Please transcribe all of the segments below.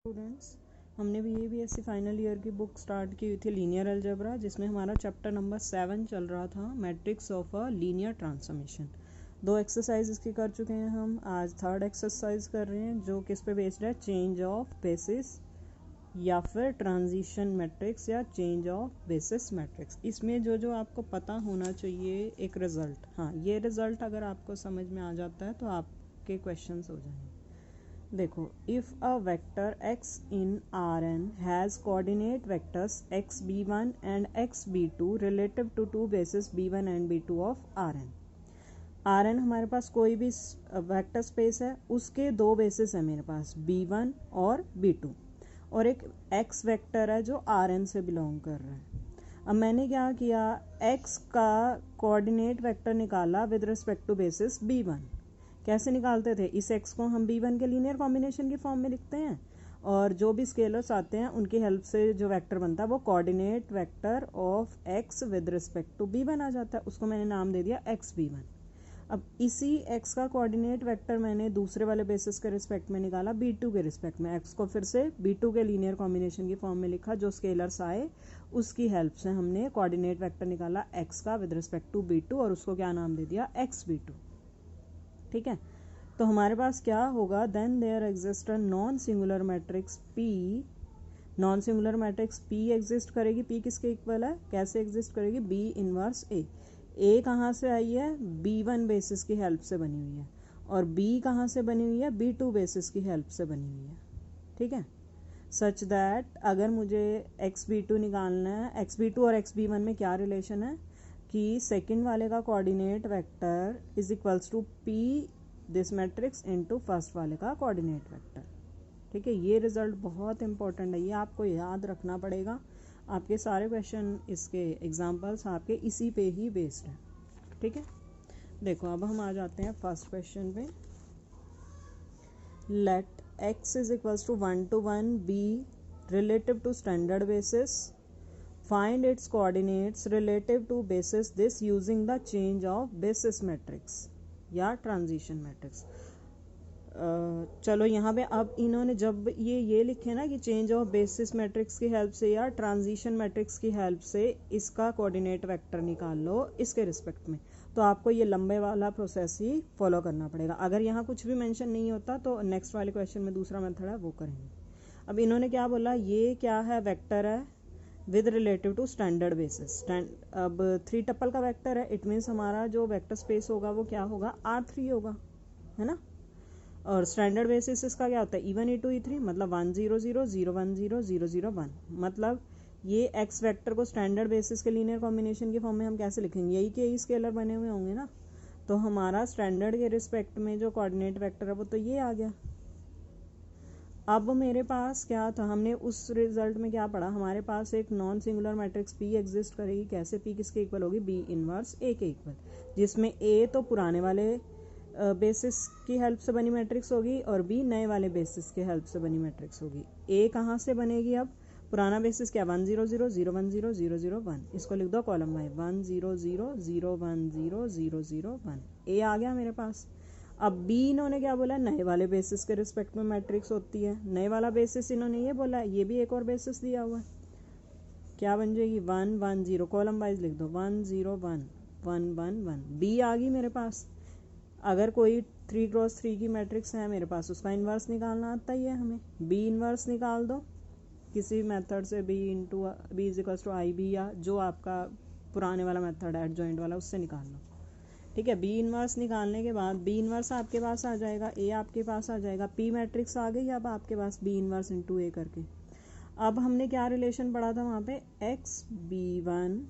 Students, हमने BSc final year की book start की हुई थी लीनियर अलजेब्रा, जिसमें हमारा चैप्टर नंबर 7 चल रहा था, matrix of a linear transformation. 2 exercise इसकी कर चुके हैं हम। आज 3rd एक्सरसाइज कर रहे हैं जो किस पे बेस्ड है, चेंज ऑफ बेसिस या फिर ट्रांजिशन मैट्रिक्स या चेंज ऑफ बेसिस मैट्रिक्स। इसमें जो आपको पता होना चाहिए एक रिजल्ट, हाँ ये रिजल्ट अगर आपको समझ में आ जाता है तो आपके क्वेश्चंस हो जाएंगे। देखो, if a vector x in Rn has coordinate vectors xb1 and xb2 relative to two bases b1 and b2 of Rn। Rn हमारे पास कोई भी वेक्टर स्पेस है, उसके दो बेसिस है मेरे पास b1 और b2, और एक x वेक्टर है जो Rn से बिलोंग कर रहा है। अब मैंने क्या किया, x का कोऑर्डिनेट वेक्टर निकाला with respect to basis b1। कैसे निकालते थे, इस x को हम b1 के लीनियर कॉम्बिनेशन की फॉर्म में लिखते हैं, और जो भी स्केलर्स आते हैं उनकी हेल्प से जो वेक्टर बनता है वो coordinate vector of x with respect to b1 आ जाता है। उसको मैंने नाम दे दिया xb1। अब इसी x का कोऑर्डिनेट वेक्टर मैंने दूसरे वाले बेसिस के रिस्पेक्ट में निकाला b2 के रिस्पेक्ट में। x को फिर से b2 के लीनियर कॉम्बिनेशन की फॉर्म में लिखा, जो स्केलर्स आए उसकी हेल्प से हमने कोऑर्डिनेट वेक्टर निकाला x का विद रिस्पेक्ट टू b2, और उसको क्या नाम दे दिया, xb2। ठीक है, तो हमारे पास क्या होगा, then there exist a non singular matrix P। Non singular matrix P exist करेगी। P किसके इक्वल है, कैसे एग्जिस्ट करेगी, B इनवर्स A। A कहाँ से आई है, B1 बेसिस की हेल्प से बनी हुई है, और B कहाँ से बनी हुई है, B2 बेसिस की हेल्प से बनी हुई है। ठीक है, सच दैट अगर मुझे xb2 निकालना है, xb2 और xb1 में क्या रिलेशन है कि सेकंड वाले का coordinate vector is equals to P this matrix into first वाले का कोऑर्डिनेट वेक्टर। ठीक है, ये रिजल्ट बहुत इंपॉर्टेंट है, ये आपको याद रखना पड़ेगा। आपके सारे क्वेश्चन, इसके एग्जांपल्स आपके इसी पे ही बेस्ड है। ठीक है, देखो अब हम आ जाते हैं फर्स्ट क्वेश्चन पे। Let x is equals to 1 to 1 be relative to standard basis, find its coordinates relative to basis this using the change of basis matrix या ट्रांजिशन मैट्रिक्स। चलो यहाँ पे अब इन्होंने जब ये लिखे ना कि चेंज ऑफ बेसिस मैट्रिक्स की हेल्प से या ट्रांजिशन मैट्रिक्स की हेल्प से इसका कोऑर्डिनेट वेक्टर निकाल लो इसके रिस्पेक्ट में, तो आपको ये लंबे वाला प्रोसेस ही फॉलो करना पड़ेगा। अगर यहाँ कुछ भी मेंशन नहीं होता तो नेक्स्ट वाले क्वेश्चन में दूसरा मेथड है वो करेंगे। अब इन्होंने क्या बोला, ये क्या है, वेक्टर है with relative to standard basis. अब 3 टप्पल का वेक्टर है, इट मीन्स हमारा जो वेक्टर स्पेस होगा वो क्या होगा, R3 होगा, है ना। और स्टैंडर्ड बेसिस इसका क्या होता है, E1 E2 E3, मतलब 1 0 0 0 1 0 0 0 1। मतलब ये x वेक्टर को स्टैंडर्ड बेसिस के लीनियर कॉम्बिनेशन की फॉर्म में हम कैसे लिखेंगे, यही के यही स्केलर बने हुए होंगे ना, तो हमारा स्टैंडर्ड के रिस्पेक्ट में जो कोऑर्डिनेट वेक्टर है वो तो ये आ गया। अब मेरे पास क्या था, हमने उस रिजल्ट में क्या पढ़ा, हमारे पास एक non singular matrix P exist करेगी। कैसे, P किसके इक्वल होगी, B इनवर्स A के इक्वल, जिसमें A तो पुराने वाले बेसिस की हेल्प से बनी मैट्रिक्स होगी और B नए वाले बेसिस की हेल्प से बनी मैट्रिक्स होगी। A कहाँ से बनेगी, अब पुराना बेसिस क्या, 1 0 0 0 1 0 0 0 1, इसको लिख दो कॉलम वाइज, 1 0 0 0 1 0 0 0 1। A आ गया मेरे पास। अब B इन्होंने क्या बोला, नए वाले बेसिस के रिस्पेक्ट में मैट्रिक्स होती है। नए वाला बेसिस इन्होंने ये बोला, ये भी एक और बेसिस दिया हुआ है, क्या बन जाएगी, 1 1 0, कॉलम वाइज लिख दो, 1 0 1 1 1 1। B आ गई मेरे पास। अगर कोई 3x3 की मैट्रिक्स है मेरे पास, उसका इन्वर्स निकालना आता ही है हमें, B इन्वर्स निकाल दो किसी मेथड से, B into B is equals to I B, या जो आपका पुराने वाला मेथड है एडजॉइंट वाला, उससे निकाल लो। ठीक है, B इनवर्स निकालने के बाद B इनवर्स आपके पास आ जाएगा, A आपके पास आ जाएगा, P मैट्रिक्स आ गई अब आपके पास B इनवर्स इंटू A करके। अब हमने क्या रिलेशन पढ़ा था वहाँ पे, xb1,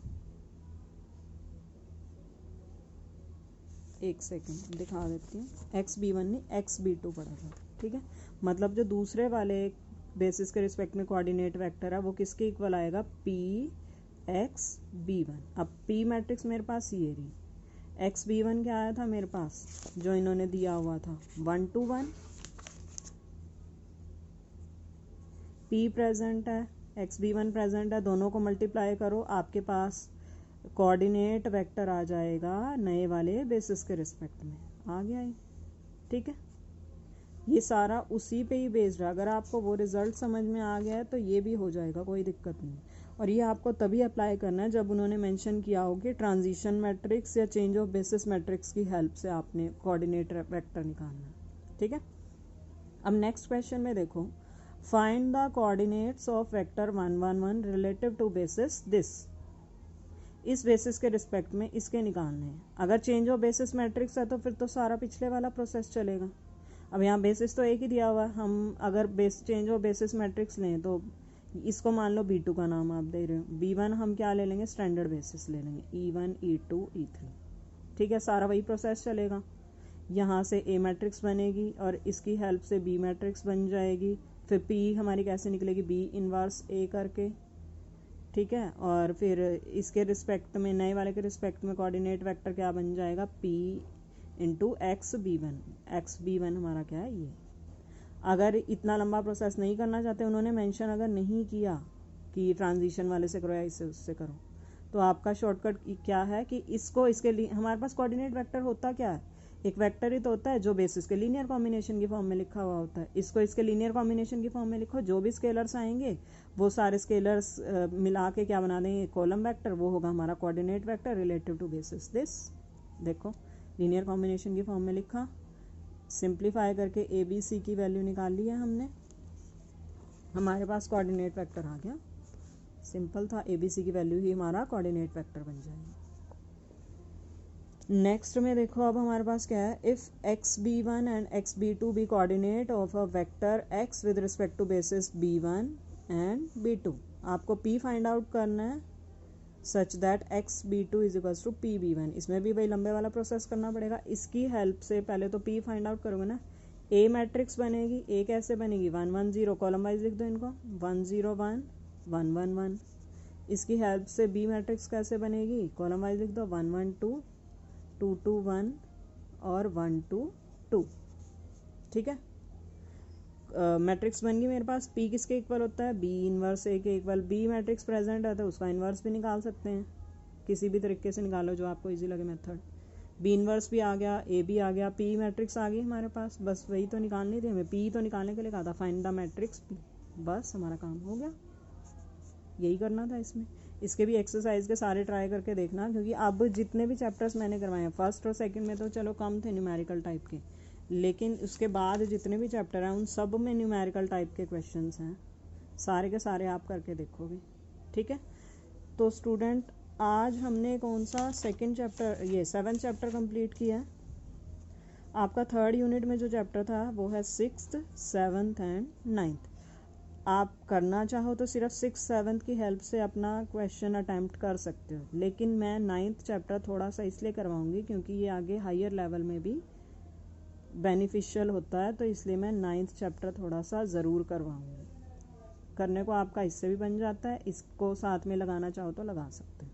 एक सेकेंड दिखा देती हूँ, xb1 ने xb2 पढ़ा था। ठीक है, मतलब जो दूसरे वाले बेसिस के रिस्पेक्ट में कोऑर्डिनेट वेक्टर है वो किसके इक्वल आएगा, Pxb1। अब P मैट्रिक्स मेरे पास ये रही, xb1 क्या आया था मेरे पास, जो इन्होंने दिया हुआ था 1 to 1, P प्रेजेंट है, xb1 प्रेजेंट है, दोनों को मल्टीप्लाई करो, आपके पास कोऑर्डिनेट वेक्टर आ जाएगा नए वाले बेसिस के रिस्पेक्ट में, आ गया ही। ठीक है, ये सारा उसी पे ही बेस्ड है। अगर आपको वो रिजल्ट समझ में आ गया है तो ये भी हो जाएगा, कोई दिक्कत नहीं। और ये आपको तभी अप्लाई करना है जब उन्होंने मेंशन किया हो कि ट्रांजिशन मैट्रिक्स या चेंज ऑफ बेसिस मैट्रिक्स की हेल्प से आपने कोऑर्डिनेट वेक्टर निकालना है। ठीक है, अब नेक्स्ट क्वेश्चन में देखो, find the coordinates of vector 1 1 1 relative to basis this. इस बेसिस के रिस्पेक्ट में इसके निकालने हैं। अगर चेंज ऑफ बेसिस मैट्रिक्स है तो फिर तो सारा पिछले वाला प्रोसेस चलेगा। अब यहाँ बेसिस तो एक ही दिया हुआ है, हम अगर चेंज ऑफ बेसिस मैट्रिक्स लें तो इसको मान लो B2 का नाम आप दे रहे हो, B1 हम क्या ले लेंगे, स्टैंडर्ड बेसिस ले लेंगे, E1 E2 E3। ठीक है, सारा वही प्रोसेस चलेगा। यहाँ से A मैट्रिक्स बनेगी और इसकी हेल्प से B मैट्रिक्स बन जाएगी। फिर P हमारी कैसे निकलेगी, B इनवर्स A करके। ठीक है, और फिर इसके रिस्पेक्ट में, नए वाले के रिस्पेक्ट में कोऑर्डिनेट वेक्टर क्या बन जाएगा, P इंटू एक्स B1 हमारा क्या है ये। अगर इतना लंबा प्रोसेस नहीं करना चाहते, उन्होंने मेंशन अगर नहीं किया कि ट्रांजिशन वाले से करो या इससे उससे करो, तो आपका शॉर्टकट क्या है कि इसको इसके लिए, हमारे पास कोऑर्डिनेट वेक्टर होता क्या है, एक वेक्टर ही तो होता है जो बेसिस के लीनियर कॉम्बिनेशन की फॉर्म में लिखा हुआ होता है। इसको इसके लीनियर कॉम्बिनेशन की फॉर्म में लिखो, जो भी स्केलर्स आएंगे वो सारे स्केलर्स मिला के क्या बना देंगे, कॉलम वेक्टर, वो होगा हमारा coordinate vector relative to basis this. देखो लीनियर कॉम्बिनेशन की फॉर्म में लिखा, सिंप्लीफाई करके ABC की वैल्यू निकाल ली है हमने, हमारे पास कोऑर्डिनेट वेक्टर आ गया। सिंपल था, ABC की वैल्यू ही हमारा कोऑर्डिनेट वेक्टर बन जाएगी। नेक्स्ट में देखो, अब हमारे पास क्या है, if XB1 and XB2 be coordinate of a vector X with respect to basis B1 and B2। आपको P फाइंड आउट करना है such that XB2 is equals to PB1। इसमें भी वही लंबे वाला प्रोसेस करना पड़ेगा। इसकी हेल्प से पहले तो P फाइंड आउट करोगे ना, A मैट्रिक्स बनेगी। A कैसे बनेगी, 1 1 0, कॉलम वाइज लिख दो इनको, 1 0 1 1 1 1। इसकी हेल्प से B मैट्रिक्स कैसे बनेगी, कॉलम वाइज लिख दो, 1 1 2 2 2 1 और 1 2 2। ठीक है, मैट्रिक्स बन गई मेरे पास। P किसके इक्वल होता है, B इनवर्स A के इक्वल। B मैट्रिक्स प्रेजेंट है तो उसका इनवर्स भी निकाल सकते हैं, किसी भी तरीके से निकालो जो आपको इजी लगे मेथड। B इनवर्स भी आ गया, A भी आ गया, P मैट्रिक्स आ गई हमारे पास। बस वही तो निकालनी थी हमें, P तो निकालने के लिए कहा था, फाइंड द मैट्रिक्स P। बस हमारा काम हो गया, यही करना था इसमें। इसके भी एक्सरसाइज के सारे ट्राई करके देखना, क्योंकि अब जितने भी चैप्टर्स मैंने करवाए हैं, फर्स्ट और सेकंड में तो चलो कम थे न्यूमेरिकल टाइप के, लेकिन उसके बाद जितने भी चैप्टर हैं उन सब में न्यूमेरिकल टाइप के क्वेश्चंस हैं, सारे के सारे आप करके देखोगे। ठीक है, तो स्टूडेंट आज हमने कौन सा सेकंड चैप्टर, ये 7th चैप्टर कंप्लीट किया है। आपका 3rd यूनिट में जो चैप्टर था वो है 6th 7th एंड 9th। आप करना चाहो तो सिर्फ 6th 7th की हेल्प से अपना क्वेश्चन अटैम्प्ट कर सकते हो, लेकिन मैं 9th चैप्टर थोड़ा सा इसलिए करवाऊंगी क्योंकि ये आगे हायर लेवल में भी बेनिफिशियल होता है, तो इसलिए मैं 9th चैप्टर थोड़ा सा ज़रूर करवाऊंगी। करने को आपका इससे भी बन जाता है, इसको साथ में लगाना चाहो तो लगा सकते हो।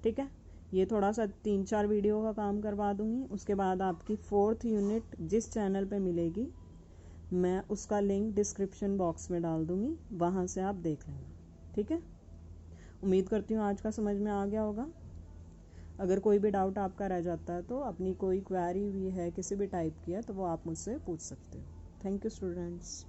ठीक है, ये थोड़ा सा 3-4 वीडियो का काम करवा दूंगी। उसके बाद आपकी 4th यूनिट जिस चैनल पे मिलेगी मैं उसका लिंक डिस्क्रिप्शन बॉक्स में डाल दूंगी, वहाँ से आप देख लेना। ठीक है, उम्मीद करती हूँ आज का समझ में आ गया होगा। अगर कोई भी डाउट आपका रह जाता है तो अपनी कोई क्वेरी भी है किसी भी टाइप की है तो वो आप मुझसे पूछ सकते हो। Thank you students.